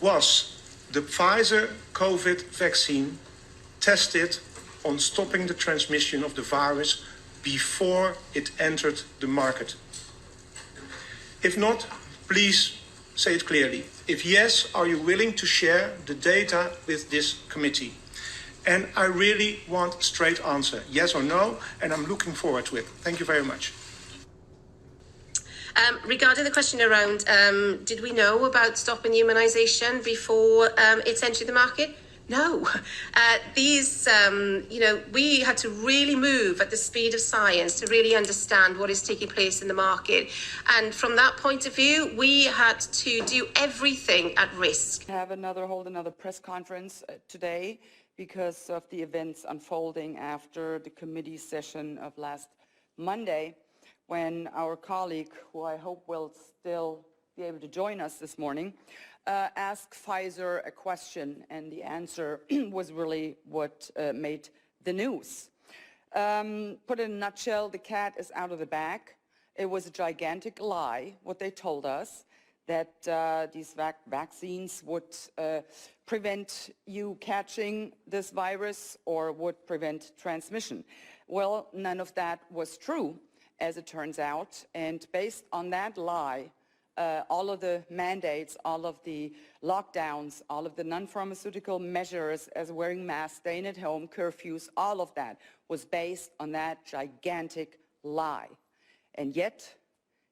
Was the Pfizer COVID vaccine tested on stopping the transmission of the virus before it entered the market? If not, please say it clearly. If yes, are you willing to share the data with this committee? And I really want a straight answer, yes or no, and I'm looking forward to it. Thank you very much. Regarding the question around, did we know about stopping immunisation before it's entered the market? No. We had to really move at the speed of science to really understand what is taking place in the market. And from that point of view, we had to do everything at risk. Hold another press conference today because of the events unfolding after the committee session of last Monday, when our colleague, who I hope will still be able to join us this morning, asked Pfizer a question, and the answer was really what made the news. Put in a nutshell, the cat is out of the bag. It was a gigantic lie, what they told us, that these vaccines would prevent you catching this virus or would prevent transmission. Well, none of that was true, as it turns out, and based on that lie, all of the mandates, all of the lockdowns, all of the non-pharmaceutical measures as wearing masks, staying at home, curfews, all of that was based on that gigantic lie. And yet,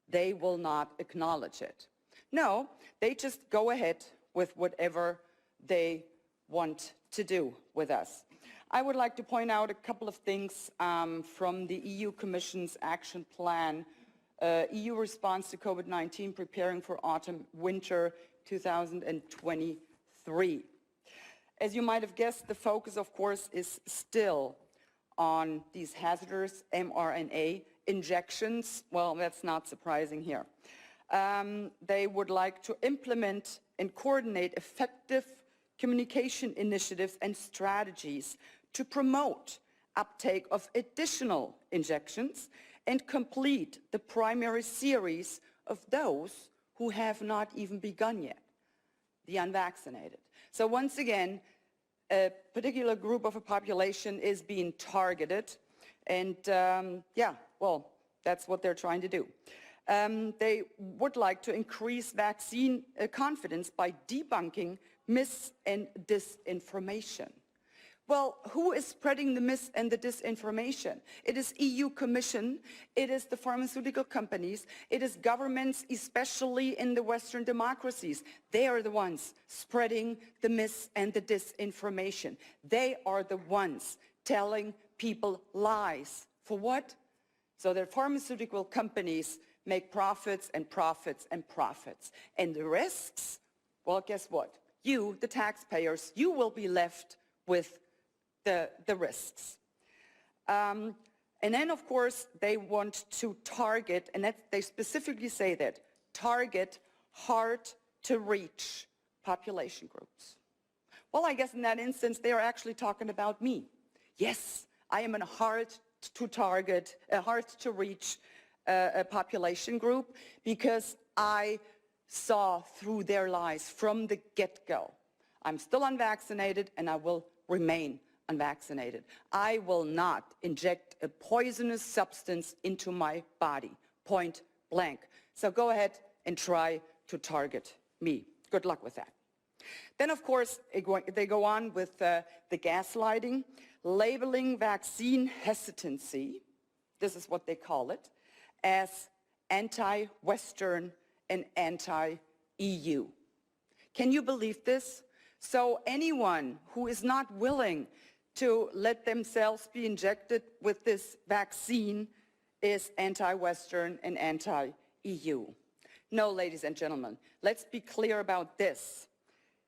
they will not acknowledge it. No, they just go ahead with whatever they want to do with us. I would like to point out a couple of things from the EU Commission's action plan, EU response to COVID-19, preparing for autumn-winter 2023. As you might have guessed, the focus, of course, is still on these hazardous mRNA injections. Well, that's not surprising here. They would like to implement and coordinate effective communication initiatives and strategies to promote uptake of additional injections and complete the primary series of those who have not even begun yet, the unvaccinated. So once again, a particular group of a population is being targeted, and that's what they're trying to do. They would like to increase vaccine confidence by debunking mis- and disinformation. Well, who is spreading the mis- and the disinformation? It is EU Commission, it is the pharmaceutical companies, it is governments, especially in the Western democracies. They are the ones spreading the mis- and the disinformation. They are the ones telling people lies. For what? So that pharmaceutical companies make profits and profits and profits. And the risks, well, guess what? You, the taxpayers, you will be left with the risks. And then, of course, they want to target, and they specifically say that, target hard-to-reach population groups. Well, I guess in that instance, they are actually talking about me. Yes, I am a hard-to-target, a hard-to-reach a population group, because I saw through their lies from the get-go. I'm still unvaccinated, and I will remain unvaccinated. I will not inject a poisonous substance into my body, point blank. So go ahead and try to target me. Good luck with that. Then, of course, they go on with the gaslighting, labeling vaccine hesitancy, this is what they call it, as anti-Western and anti-EU. Can you believe this? So anyone who is not willing to let themselves be injected with this vaccine is anti-Western and anti-EU. No, ladies and gentlemen, let's be clear about this.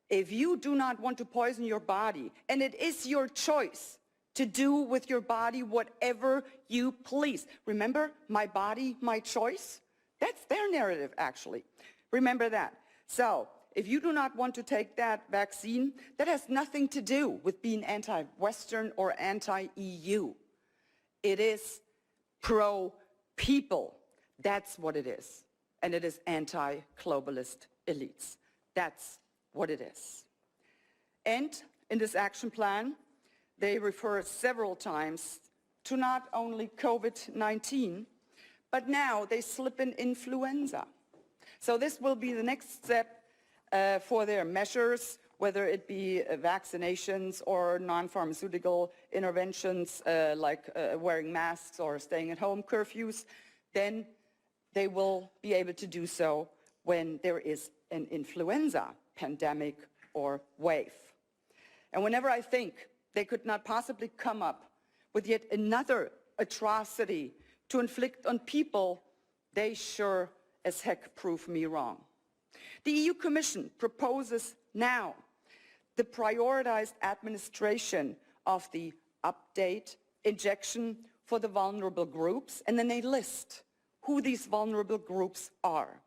If you do not want to poison your body, and it is your choice to do with your body whatever you please. Remember, my body, my choice? That's their narrative, actually. Remember that. So, if you do not want to take that vaccine, that has nothing to do with being anti-Western or anti-EU. It is pro-people. That's what it is. And it is anti-globalist elites. That's what it is. And in this action plan, they refer several times to not only COVID-19, but now they slip in influenza. So this will be the next step for their measures, whether it be vaccinations or non-pharmaceutical interventions like wearing masks or staying at home curfews. Then they will be able to do so when there is an influenza pandemic or wave. And whenever I think they could not possibly come up with yet another atrocity to inflict on people, they sure as heck prove me wrong. The EU Commission proposes now the prioritized administration of the update injection for the vulnerable groups, and then they list who these vulnerable groups are.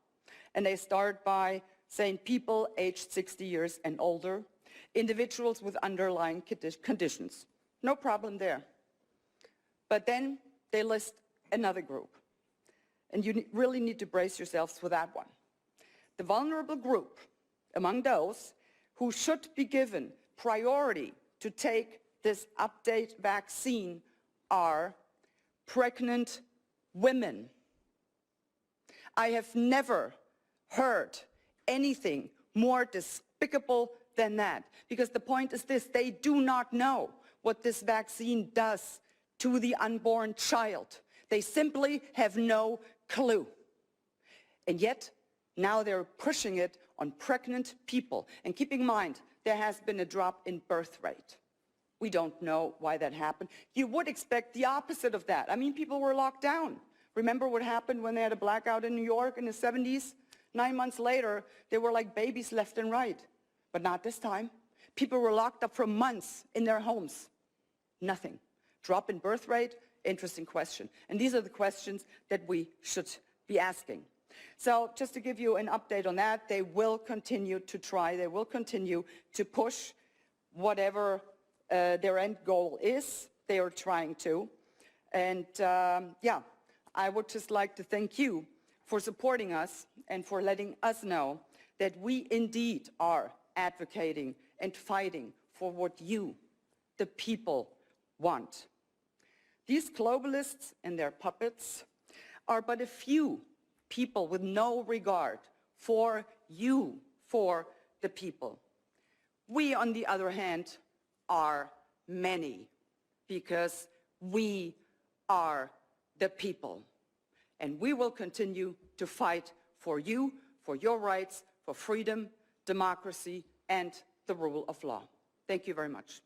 And they start by saying people aged 60 years and older, individuals with underlying conditions. No problem there. But then they list another group. And you really need to brace yourselves for that one. The vulnerable group among those who should be given priority to take this update vaccine are pregnant women. I have never heard anything more despicable than that, because the point is this: they do not know what this vaccine does to the unborn child. They simply have no clue. And yet, now they're pushing it on pregnant people. And keep in mind, there has been a drop in birth rate. We don't know why that happened. You would expect the opposite of that. I mean, people were locked down. Remember what happened when they had a blackout in New York in the 70s? 9 months later, they were like babies left and right. But not this time. People were locked up for months in their homes. Nothing. Drop in birth rate? Interesting question. And these are the questions that we should be asking. So just to give you an update on that, they will continue to try, they will continue to push whatever their end goal is. They are trying to. And yeah, I would just like to thank you for supporting us and for letting us know that we indeed are advocating and fighting for what you, the people, want. These globalists and their puppets are but a few people with no regard for you, for the people. We, on the other hand, are many, because we are the people. And we will continue to fight for you, for your rights, for freedom, democracy, and the rule of law. Thank you very much.